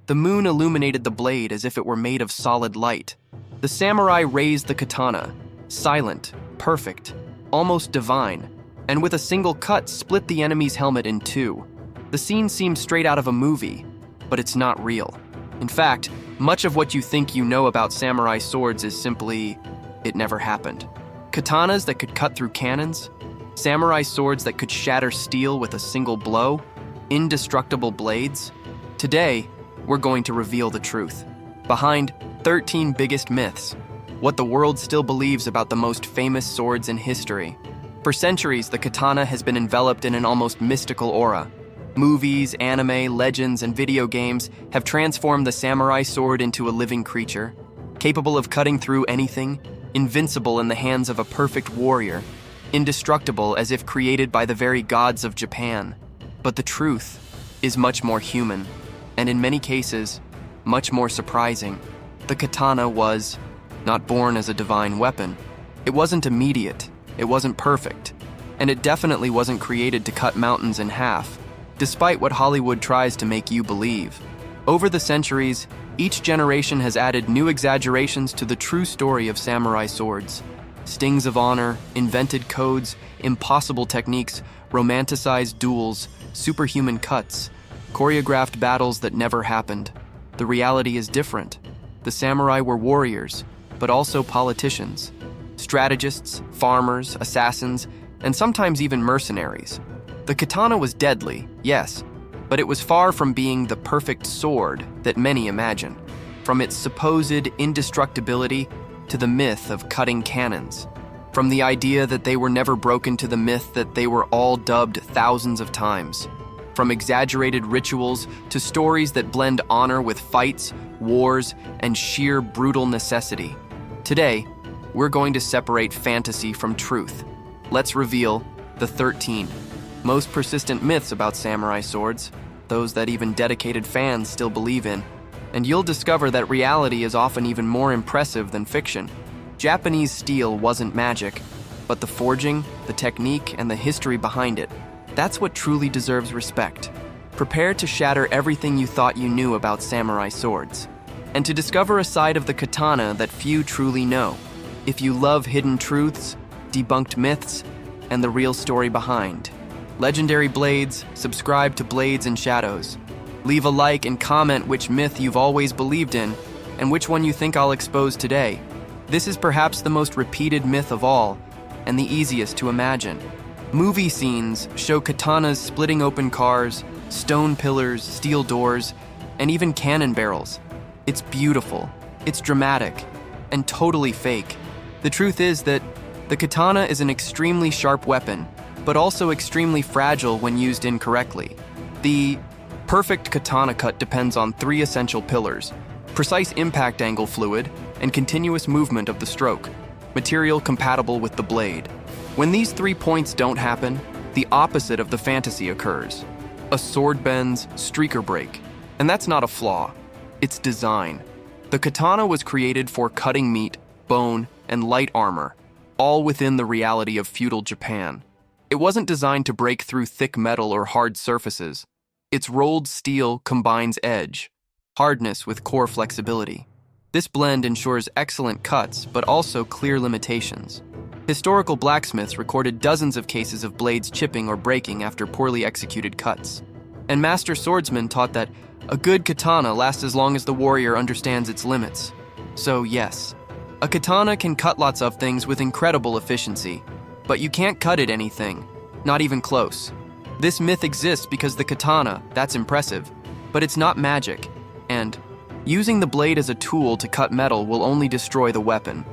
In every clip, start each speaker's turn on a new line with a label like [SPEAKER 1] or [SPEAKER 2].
[SPEAKER 1] The moon illuminated the blade as if it were made of solid light. The samurai raised the katana, silent, perfect, almost divine, and with a single cut split the enemy's helmet in two. The scene seems straight out of a movie, but it's not real. In fact, much of what you think you know about samurai swords is simply, it never happened. Katanas that could cut through cannons, samurai swords that could shatter steel with a single blow, indestructible blades. Today, we're going to reveal the truth. Behind 13 biggest myths, what the world still believes about the most famous swords in history. For centuries, the katana has been enveloped in an almost mystical aura. Movies, anime, legends, and video games have transformed the samurai sword into a living creature, capable of cutting through anything, invincible in the hands of a perfect warrior, indestructible as if created by the very gods of Japan. But the truth is much more human, and in many cases, much more surprising. The katana was not born as a divine weapon. It wasn't immediate, it wasn't perfect, and it definitely wasn't created to cut mountains in half, despite what Hollywood tries to make you believe. Over the centuries, each generation has added new exaggerations to the true story of samurai swords. Stings of honor, invented codes, impossible techniques, romanticized duels, superhuman cuts, choreographed battles that never happened. The reality is different. The samurai were warriors, but also politicians, strategists, farmers, assassins, and sometimes even mercenaries. The katana was deadly, yes, but it was far from being the perfect sword that many imagine. From its supposed indestructibility to the myth of cutting cannons. From the idea that they were never broken to the myth that they were all dubbed thousands of times. From exaggerated rituals to stories that blend honor with fights, wars, and sheer brutal necessity. Today, we're going to separate fantasy from truth. Let's reveal the 13 most persistent myths about samurai swords, those that even dedicated fans still believe in. And you'll discover that reality is often even more impressive than fiction. Japanese steel wasn't magic, but the forging, the technique, and the history behind it. That's what truly deserves respect. Prepare to shatter everything you thought you knew about samurai swords, and to discover a side of the katana that few truly know. If you love hidden truths, debunked myths, and the real story behind legendary blades, subscribe to Blades and Shadows. Leave a like and comment which myth you've always believed in, and which one you think I'll expose today. This is perhaps the most repeated myth of all, and the easiest to imagine. Movie scenes show katanas splitting open cars, stone pillars, steel doors, and even cannon barrels. It's beautiful, it's dramatic, and totally fake. The truth is that the katana is an extremely sharp weapon, but also extremely fragile when used incorrectly. The perfect katana cut depends on 3 essential pillars: precise impact angle fluid and continuous movement of the stroke, material compatible with the blade. When these 3 points don't happen, the opposite of the fantasy occurs. A sword bends, streaker break. And that's not a flaw, it's design. The katana was created for cutting meat, bone, and light armor, all within the reality of feudal Japan. It wasn't designed to break through thick metal or hard surfaces. Its rolled steel combines edge, hardness with core flexibility. This blend ensures excellent cuts, but also clear limitations. Historical blacksmiths recorded dozens of cases of blades chipping or breaking after poorly executed cuts. And master swordsmen taught that a good katana lasts as long as the warrior understands its limits. So yes, a katana can cut lots of things with incredible efficiency, but you can't cut it anything, not even close. This myth exists because the katana, that's impressive, but it's not magic, and using the blade as a tool to cut metal will only destroy the weapon.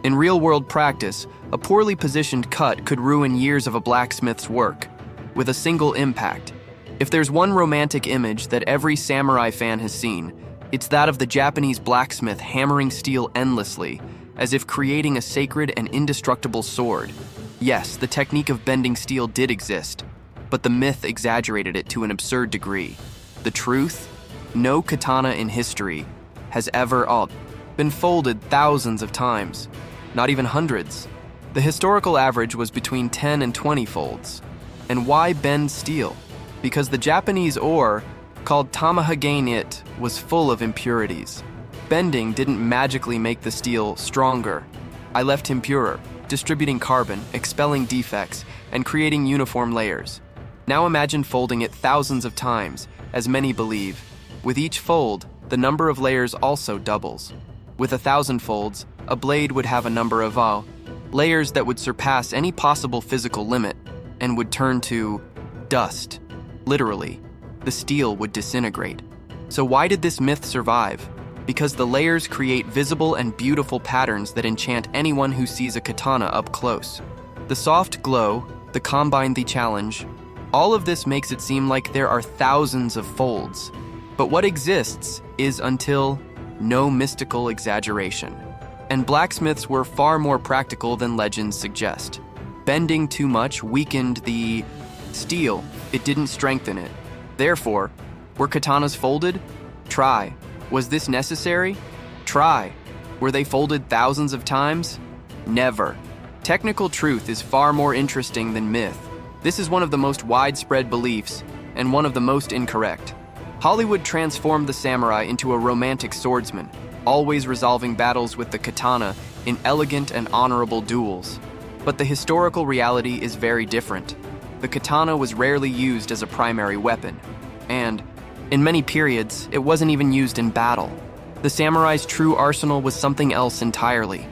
[SPEAKER 1] In real-world practice, a poorly positioned cut could ruin years of a blacksmith's work, with a single impact. If there's one romantic image that every samurai fan has seen, it's that of the Japanese blacksmith hammering steel endlessly, as if creating a sacred and indestructible sword. Yes, the technique of bending steel did exist, but the myth exaggerated it to an absurd degree. The truth? No katana in history has ever been folded thousands of times, not even hundreds. The historical average was between 10 and 20 folds. And why bend steel? Because the Japanese ore called Tamahagane. It was full of impurities. Bending didn't magically make the steel stronger. I left him purer, distributing carbon, expelling defects, and creating uniform layers. Now imagine folding it thousands of times, as many believe. With each fold, the number of layers also doubles. With 1,000 folds, a blade would have a number of layers that would surpass any possible physical limit and would turn to dust. Literally, the steel would disintegrate. So why did this myth survive? Because the layers create visible and beautiful patterns that enchant anyone who sees a katana up close. The soft glow, the combine, the challenge, all of this makes it seem like there are thousands of folds. But what exists is until no mystical exaggeration. And blacksmiths were far more practical than legends suggest. Bending too much weakened the steel, it didn't strengthen it. Therefore, were katanas folded? Try. Was this necessary? Try. Were they folded thousands of times? Never. Technical truth is far more interesting than myth. This is one of the most widespread beliefs and one of the most incorrect. Hollywood transformed the samurai into a romantic swordsman, always resolving battles with the katana in elegant and honorable duels. But the historical reality is very different. The katana was rarely used as a primary weapon, and in many periods, it wasn't even used in battle. The samurai's true arsenal was something else entirely.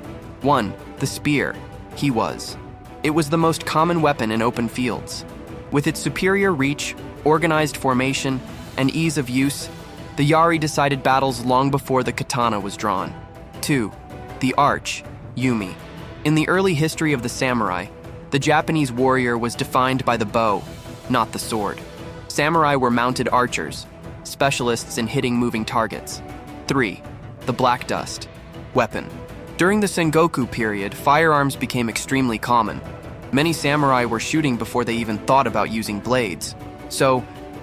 [SPEAKER 1] 1. The spear. It was the most common weapon in open fields. With its superior reach, organized formation, and ease of use, the Yari decided battles long before the katana was drawn. 2. The arch. In the early history of the samurai, the Japanese warrior was defined by the bow, not the sword. Samurai were mounted archers, specialists in hitting moving targets. 3. The black dust. Weapon. During the Sengoku period, firearms became extremely common. Many samurai were shooting before they even thought about using blades. So,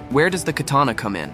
[SPEAKER 1] where does the katana come in?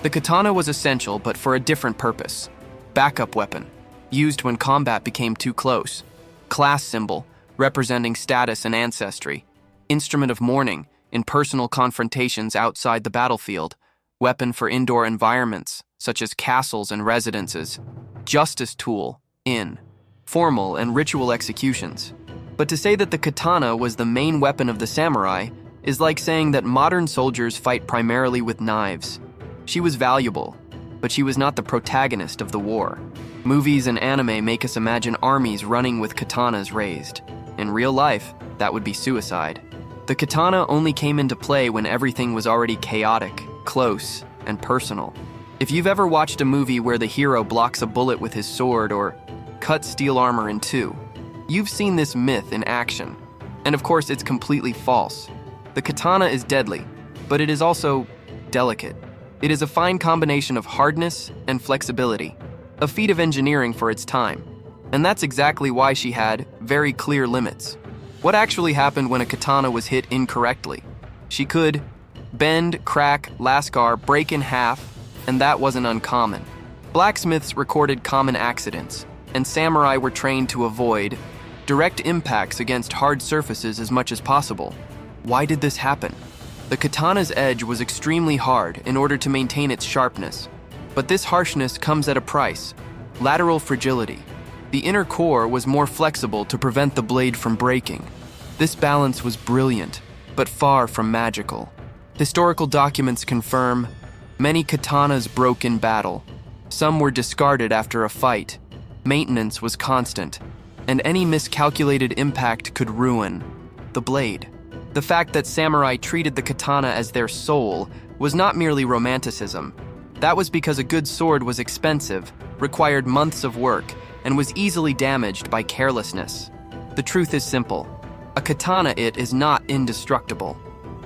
[SPEAKER 1] The katana was essential, but for a different purpose. Backup weapon, used when combat became too close. Class symbol, representing status and ancestry. Instrument of mourning, in personal confrontations outside the battlefield. Weapon for indoor environments, such as castles and residences. Justice tool, in formal and ritual executions. But to say that the katana was the main weapon of the samurai is like saying that modern soldiers fight primarily with knives. She was valuable, but she was not the protagonist of the war. Movies and anime make us imagine armies running with katanas raised. In real life, that would be suicide. The katana only came into play when everything was already chaotic, close, and personal. If you've ever watched a movie where the hero blocks a bullet with his sword or cuts steel armor in two, you've seen this myth in action. And of course, it's completely false. The katana is deadly, but it is also delicate. It is a fine combination of hardness and flexibility, a feat of engineering for its time. And that's exactly why she had very clear limits. What actually happened when a katana was hit incorrectly? She could bend, crack, lascar, break in half, and that wasn't uncommon. Blacksmiths recorded common accidents, and samurai were trained to avoid direct impacts against hard surfaces as much as possible. Why did this happen? The katana's edge was extremely hard in order to maintain its sharpness, but this harshness comes at a price: lateral fragility. The inner core was more flexible to prevent the blade from breaking. This balance was brilliant, but far from magical. Historical documents confirm many katanas broke in battle. Some were discarded after a fight. Maintenance was constant, and any miscalculated impact could ruin the blade. The fact that samurai treated the katana as their soul was not merely romanticism. That was because a good sword was expensive, required months of work, and was easily damaged by carelessness. The truth is simple. A katana is not indestructible.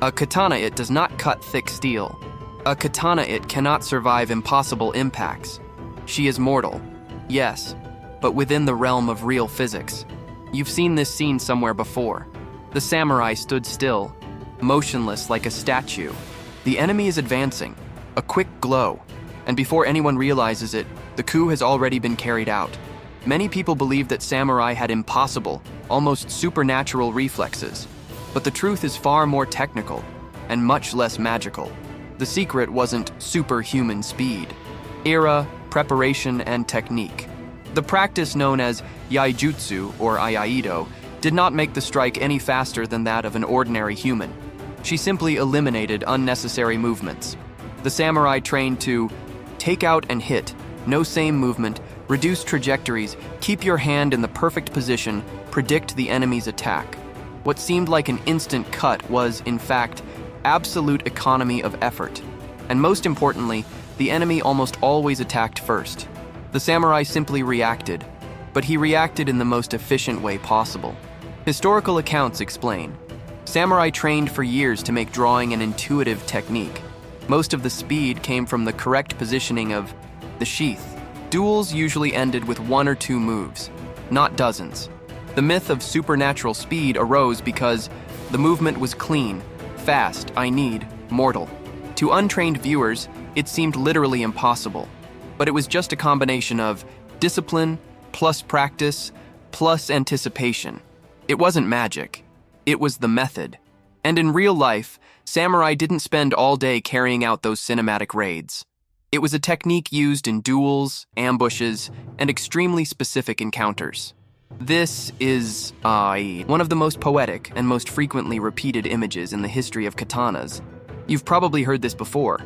[SPEAKER 1] A katana does not cut thick steel. A katana cannot survive impossible impacts. She is mortal, yes, but within the realm of real physics. You've seen this scene somewhere before. The samurai stood still, motionless like a statue. The enemy is advancing, a quick glow, and before anyone realizes it, the coup has already been carried out. Many people believe that samurai had impossible, almost supernatural reflexes, but the truth is far more technical and much less magical. The secret wasn't superhuman speed. Era, preparation, and technique. The practice known as iaijutsu or iaijutsu did not make the strike any faster than that of an ordinary human. She simply eliminated unnecessary movements. The samurai trained to take out and hit, no same movement, reduce trajectories, keep your hand in the perfect position, predict the enemy's attack. What seemed like an instant cut was, in fact, absolute economy of effort. And most importantly, the enemy almost always attacked first. The samurai simply reacted, but he reacted in the most efficient way possible. Historical accounts explain. Samurai trained for years to make drawing an intuitive technique. Most of the speed came from the correct positioning of the sheath. Duels usually ended with 1 or 2 moves, not dozens. The myth of supernatural speed arose because the movement was clean, fast, mortal. To untrained viewers, it seemed literally impossible, but it was just a combination of discipline, plus practice, plus anticipation. It wasn't magic. It was the method. And in real life, samurai didn't spend all day carrying out those cinematic raids. It was a technique used in duels, ambushes, and extremely specific encounters. This is one of the most poetic and most frequently repeated images in the history of katanas. You've probably heard this before.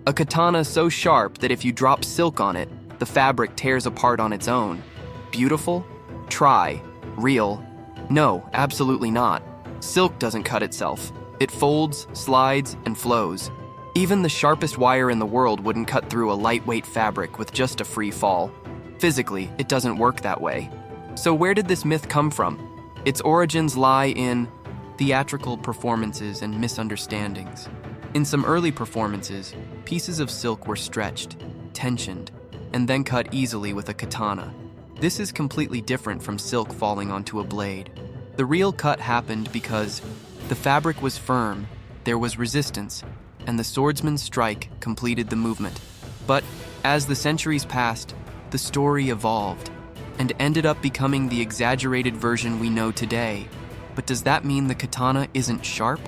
[SPEAKER 1] A katana so sharp that if you drop silk on it, the fabric tears apart on its own. Beautiful? Try. Real? No, absolutely not. Silk doesn't cut itself. It folds, slides, and flows. Even the sharpest wire in the world wouldn't cut through a lightweight fabric with just a free fall. Physically, it doesn't work that way. So where did this myth come from? Its origins lie in theatrical performances and misunderstandings. In some early performances, pieces of silk were stretched, tensioned, and then cut easily with a katana. This is completely different from silk falling onto a blade. The real cut happened because the fabric was firm, there was resistance, and the swordsman's strike completed the movement. But as the centuries passed, the story evolved and ended up becoming the exaggerated version we know today. But does that mean the katana isn't sharp?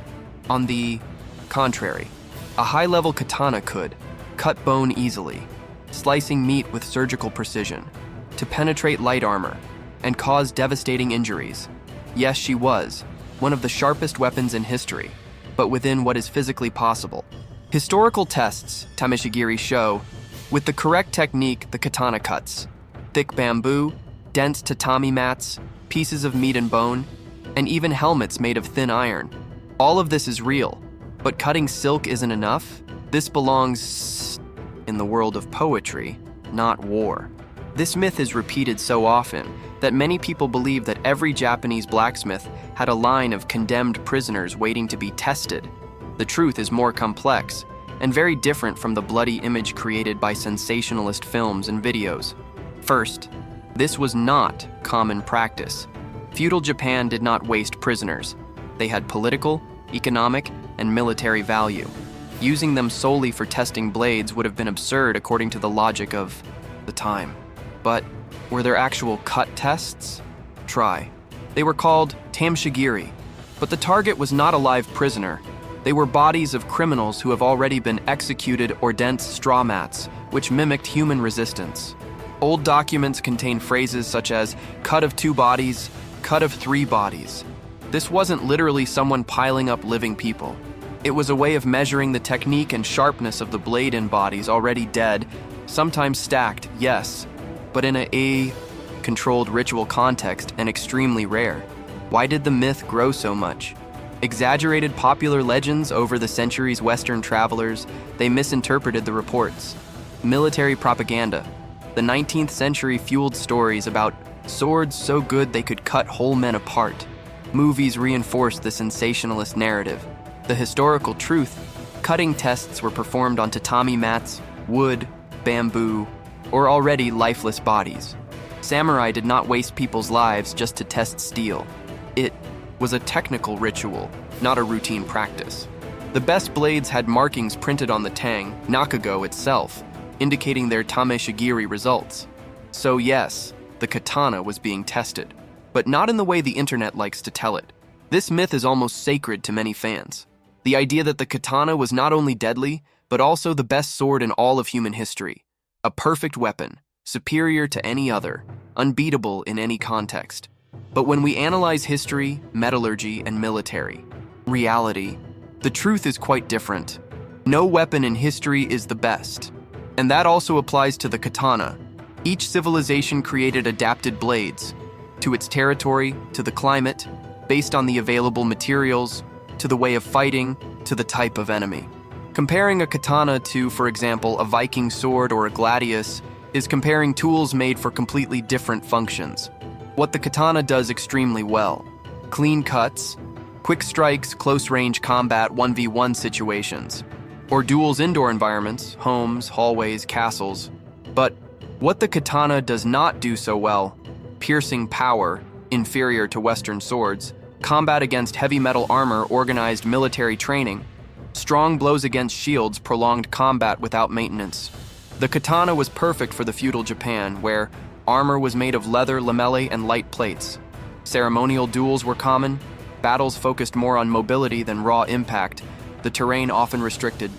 [SPEAKER 1] On the contrary, a high-level katana could cut bone easily, slicing meat with surgical precision, to penetrate light armor, and cause devastating injuries. Yes, she was one of the sharpest weapons in history, but within what is physically possible. Historical tests, Tameshigiri show, with the correct technique, the katana cuts. Thick bamboo, dense tatami mats, pieces of meat and bone, and even helmets made of thin iron. All of this is real, but cutting silk isn't enough. This belongs in the world of poetry, not war. This myth is repeated so often that many people believe that every Japanese blacksmith had a line of condemned prisoners waiting to be tested. The truth is more complex and very different from the bloody image created by sensationalist films and videos. First, this was not common practice. Feudal Japan did not waste prisoners. They had political, economic, and military value. Using them solely for testing blades would have been absurd according to the logic of the time. But were there actual cut tests? Try. They were called tameshigiri, but the target was not a live prisoner. They were bodies of criminals who have already been executed or dense straw mats, which mimicked human resistance. Old documents contain phrases such as cut of 2 bodies, cut of 3 bodies. This wasn't literally someone piling up living people. It was a way of measuring the technique and sharpness of the blade in bodies already dead, sometimes stacked, yes, but in a controlled ritual context and extremely rare. Why did the myth grow so much? Exaggerated popular legends over the centuries. Western travelers, they misinterpreted the reports. Military propaganda. The 19th century fueled stories about swords so good they could cut whole men apart. Movies reinforced the sensationalist narrative. The historical truth, cutting tests were performed on tatami mats, wood, bamboo, or already lifeless bodies. Samurai did not waste people's lives just to test steel. It was a technical ritual, not a routine practice. The best blades had markings printed on the tang, nakago itself, indicating their tameshigiri results. So yes, the katana was being tested, but not in the way the internet likes to tell it. This myth is almost sacred to many fans. The idea that the katana was not only deadly, but also the best sword in all of human history. A perfect weapon, superior to any other, unbeatable in any context. But when we analyze history, metallurgy, and military reality, the truth is quite different. No weapon in history is the best. And that also applies to the katana. Each civilization created adapted blades to its territory, to the climate, based on the available materials, to the way of fighting, to the type of enemy. Comparing a katana to, for example, a Viking sword or a gladius is comparing tools made for completely different functions. What the katana does extremely well: clean cuts, quick strikes, close-range combat 1v1 situations, or duels indoor environments, homes, hallways, castles. But what the katana does not do so well: piercing power, inferior to Western swords, combat against heavy metal armor, organized military training, strong blows against shields, prolonged combat without maintenance. The katana was perfect for the feudal Japan, where armor was made of leather, lamellae, and light plates. Ceremonial duels were common. Battles focused more on mobility than raw impact. The terrain often restricted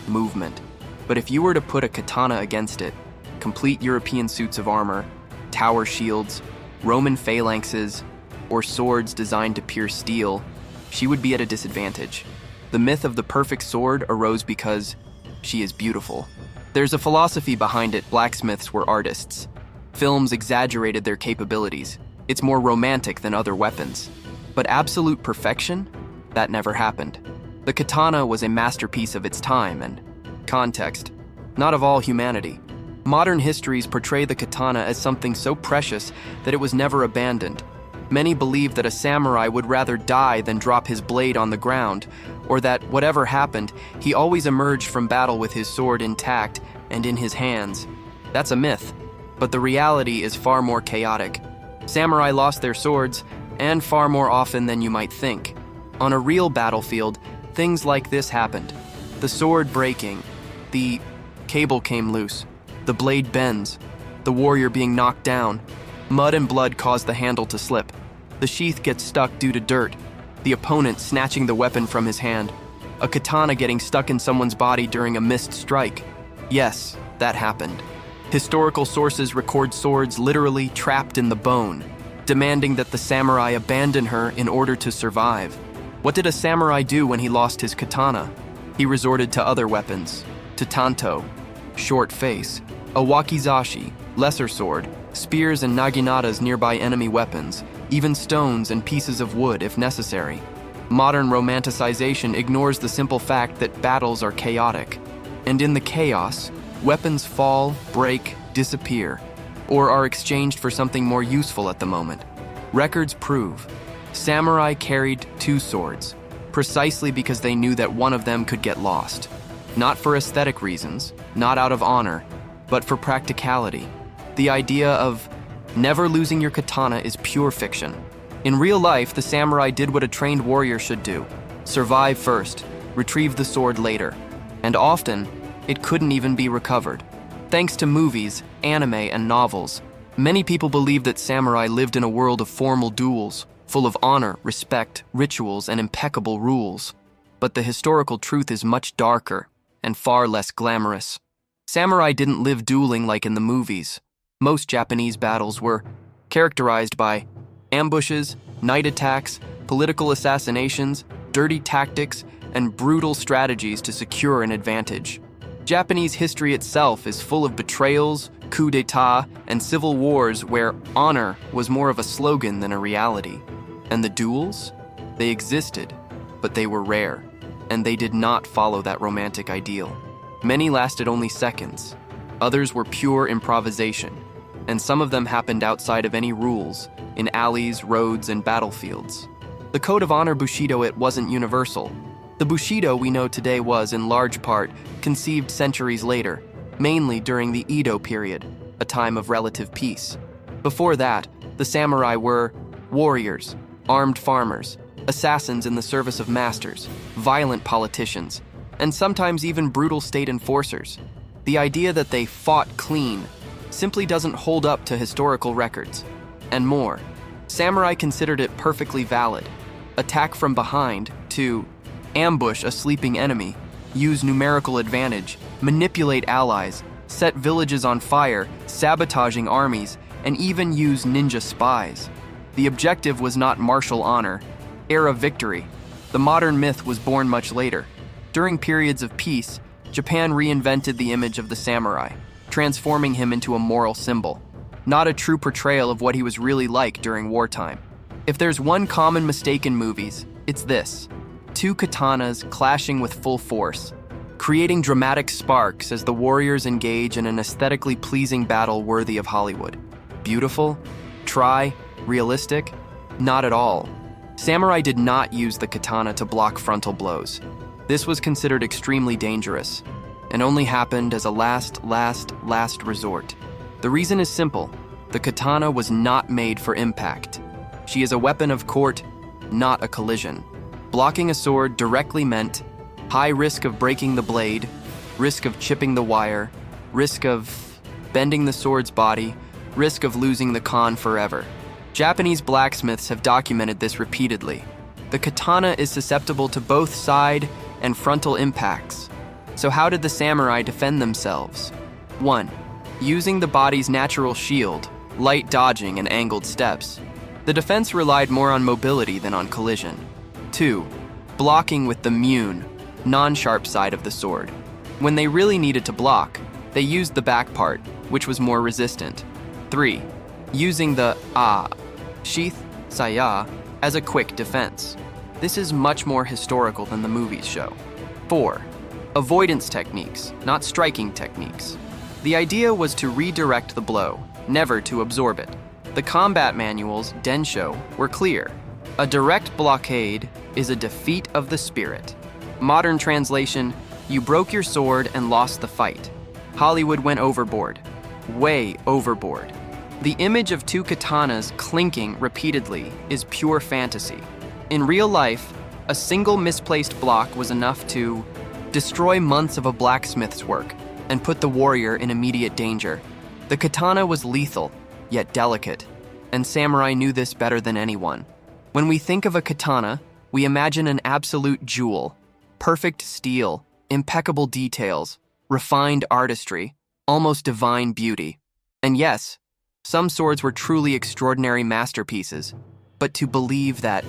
[SPEAKER 1] movement. But if you were to put a katana against it, complete European suits of armor, tower shields, Roman phalanxes, or swords designed to pierce steel, she would be at a disadvantage. The myth of the perfect sword arose because she is beautiful. There's a philosophy behind it. Blacksmiths were artists. Films exaggerated their capabilities. It's more romantic than other weapons. But absolute perfection? That never happened. The katana was a masterpiece of its time and context, not of all humanity. Modern histories portray the katana as something so precious that it was never abandoned. Many believe that a samurai would rather die than drop his blade on the ground, or that, whatever happened, he always emerged from battle with his sword intact and in his hands. That's a myth, but the reality is far more chaotic. Samurai lost their swords, and far more often than you might think. On a real battlefield, things like this happened. The sword breaking, the cable came loose, the blade bends, the warrior being knocked down, mud and blood cause the handle to slip, the sheath gets stuck due to dirt, the opponent snatching the weapon from his hand, a katana getting stuck in someone's body during a missed strike. Yes, that happened. Historical sources record swords literally trapped in the bone, demanding that the samurai abandon her in order to survive. What did a samurai do when he lost his katana? He resorted to other weapons, to tanto, short face, a wakizashi, lesser sword, spears and naginatas, nearby enemy weapons, even stones and pieces of wood if necessary. Modern romanticization ignores the simple fact that battles are chaotic. And in the chaos, weapons fall, break, disappear, or are exchanged for something more useful at the moment. Records prove samurai carried two swords, precisely because they knew that one of them could get lost. Not for aesthetic reasons, not out of honor, but for practicality. The idea of never losing your katana is pure fiction. In real life, the samurai did what a trained warrior should do: survive first, retrieve the sword later. And often, it couldn't even be recovered. Thanks to movies, anime, and novels, many people believe that samurai lived in a world of formal duels, full of honor, respect, rituals, and impeccable rules. But the historical truth is much darker and far less glamorous. Samurai didn't live dueling like in the movies. Most Japanese battles were characterized by ambushes, night attacks, political assassinations, dirty tactics, and brutal strategies to secure an advantage. Japanese history itself is full of betrayals, coups d'etat, and civil wars where honor was more of a slogan than a reality. And the duels? They existed, but they were rare, and they did not follow that romantic ideal. Many lasted only seconds. Others were pure improvisation, and some of them happened outside of any rules, in alleys, roads, and battlefields. The code of honor Bushido, it wasn't universal. The Bushido we know today was, in large part, conceived centuries later, mainly during the Edo period, a time of relative peace. Before that, the samurai were warriors, armed farmers, assassins in the service of masters, violent politicians, and sometimes even brutal state enforcers. The idea that they fought clean simply doesn't hold up to historical records. And more, samurai considered it perfectly valid. Attack from behind, to ambush a sleeping enemy, use numerical advantage, manipulate allies, set villages on fire, sabotaging armies, and even use ninja spies. The objective was not martial honor, era victory. The modern myth was born much later. During periods of peace, Japan reinvented the image of the samurai, transforming him into a moral symbol, not a true portrayal of what he was really like during wartime. If there's one common mistake in movies, it's this: two katanas clashing with full force, creating dramatic sparks as the warriors engage in an aesthetically pleasing battle worthy of Hollywood. Beautiful? Try? Realistic? Not at all. Samurai did not use the katana to block frontal blows. This was considered extremely dangerous, and only happened as a last resort. The reason is simple: the katana was not made for impact. She is a weapon of court, not a collision. Blocking a sword directly meant high risk of breaking the blade, risk of chipping the wire, risk of bending the sword's body, risk of losing the kan forever. Japanese blacksmiths have documented this repeatedly. The katana is susceptible to both side and frontal impacts. So how did the samurai defend themselves? 1. Using the body's natural shield, light dodging and angled steps. The defense relied more on mobility than on collision. 2. Blocking with the mune, non-sharp side of the sword. When they really needed to block, they used the back part, which was more resistant. 3. Using the sheath, saya, as a quick defense. This is much more historical than the movies show. 4. Avoidance techniques, not striking techniques. The idea was to redirect the blow, never to absorb it. The combat manuals, densho, were clear. A direct blockade is a defeat of the spirit. Modern translation: you broke your sword and lost the fight. Hollywood went overboard. Way overboard. The image of two katanas clinking repeatedly is pure fantasy. In real life, a single misplaced block was enough to destroy months of a blacksmith's work and put the warrior in immediate danger. The katana was lethal, yet delicate, and samurai knew this better than anyone. When we think of a katana, we imagine an absolute jewel: perfect steel, impeccable details, refined artistry, almost divine beauty. And yes, some swords were truly extraordinary masterpieces, but to believe that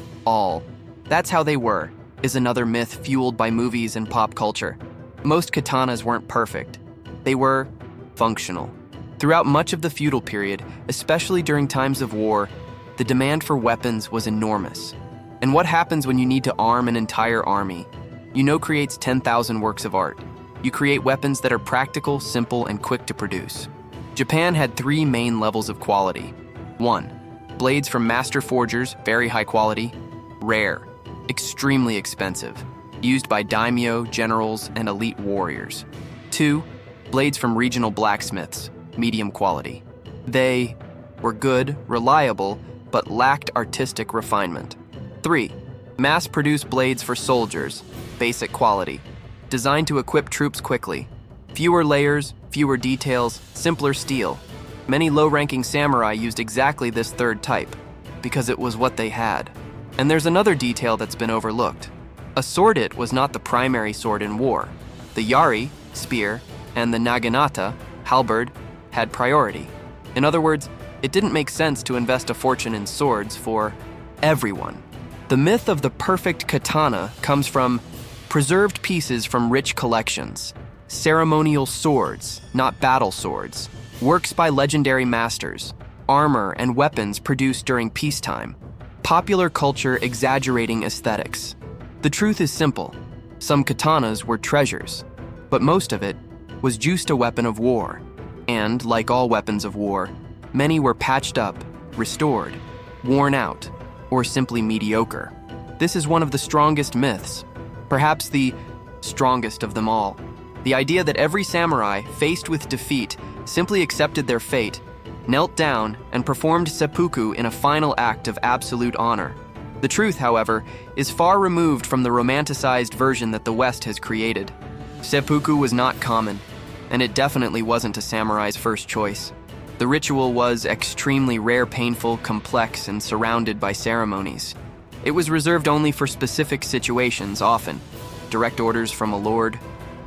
[SPEAKER 1] that's how they were, is another myth fueled by movies and pop culture. Most katanas weren't perfect. They were functional. Throughout much of the feudal period, especially during times of war, the demand for weapons was enormous. And what happens when you need to arm an entire army? Creates 10,000 works of art. You create weapons that are practical, simple, and quick to produce. Japan had 3 main levels of quality. 1. Blades from master forgers, very high quality. Rare, extremely expensive, used by daimyo, generals, and elite warriors. 2. Blades from regional blacksmiths, medium quality. They were good, reliable, but lacked artistic refinement. 3. Mass-produced blades for soldiers, basic quality, designed to equip troops quickly. Fewer layers, fewer details, simpler steel. Many low-ranking samurai used exactly this third type, because it was what they had. And there's another detail that's been overlooked. A sword-it was not the primary sword in war. The yari, spear, and the naginata, halberd, had priority. In other words, it didn't make sense to invest a fortune in swords for everyone. The myth of the perfect katana comes from preserved pieces from rich collections, ceremonial swords, not battle swords, works by legendary masters, armor and weapons produced during peacetime, popular culture exaggerating aesthetics. The truth is simple. Some katanas were treasures, but most of it was just a weapon of war. And, like all weapons of war, many were patched up, restored, worn out, or simply mediocre. This is one of the strongest myths, perhaps the strongest of them all. The idea that every samurai, faced with defeat, simply accepted their fate, knelt down, and performed seppuku in a final act of absolute honor. The truth, however, is far removed from the romanticized version that the West has created. Seppuku was not common, and it definitely wasn't a samurai's first choice. The ritual was extremely rare, painful, complex, and surrounded by ceremonies. It was reserved only for specific situations, often direct orders from a lord,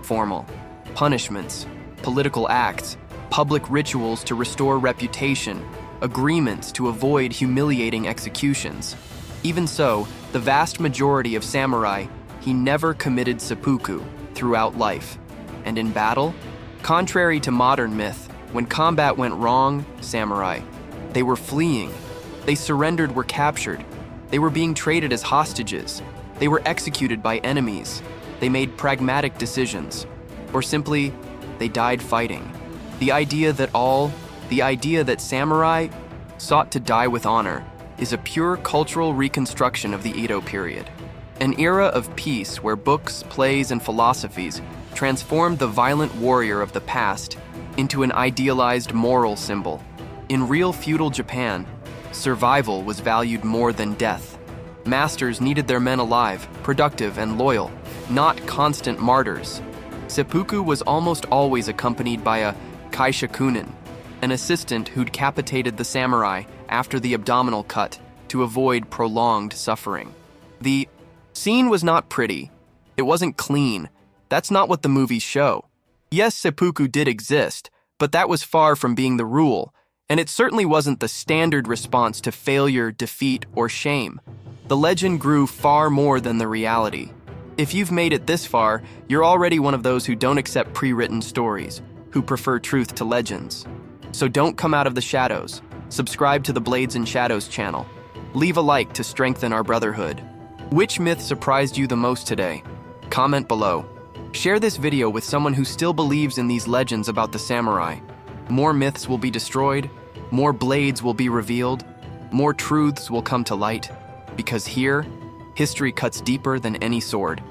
[SPEAKER 1] formal. Punishments, political acts, public rituals to restore reputation, agreements to avoid humiliating executions. Even so, the vast majority of samurai, he never committed seppuku throughout life. And in battle, contrary to modern myth, when combat went wrong, samurai, they were fleeing. They surrendered, were captured. They were being traded as hostages. They were executed by enemies. They made pragmatic decisions. Or simply, they died fighting. The idea that samurai sought to die with honor is a pure cultural reconstruction of the Edo period. An era of peace where books, plays, and philosophies transformed the violent warrior of the past into an idealized moral symbol. In real feudal Japan, survival was valued more than death. Masters needed their men alive, productive, and loyal, not constant martyrs. Seppuku was almost always accompanied by a kaishakunin, an assistant who'd capitated the samurai after the abdominal cut to avoid prolonged suffering. The scene was not pretty. It wasn't clean. That's not what the movies show. Yes, seppuku did exist, but that was far from being the rule, and it certainly wasn't the standard response to failure, defeat, or shame. The legend grew far more than the reality. If you've made it this far, you're already one of those who don't accept pre-written stories, who prefer truth to legends. So don't come out of the shadows. Subscribe to the Blades and Shadows channel. Leave a like to strengthen our brotherhood. Which myth surprised you the most today? Comment below. Share this video with someone who still believes in these legends about the samurai. More myths will be destroyed, more blades will be revealed, more truths will come to light, because here, history cuts deeper than any sword.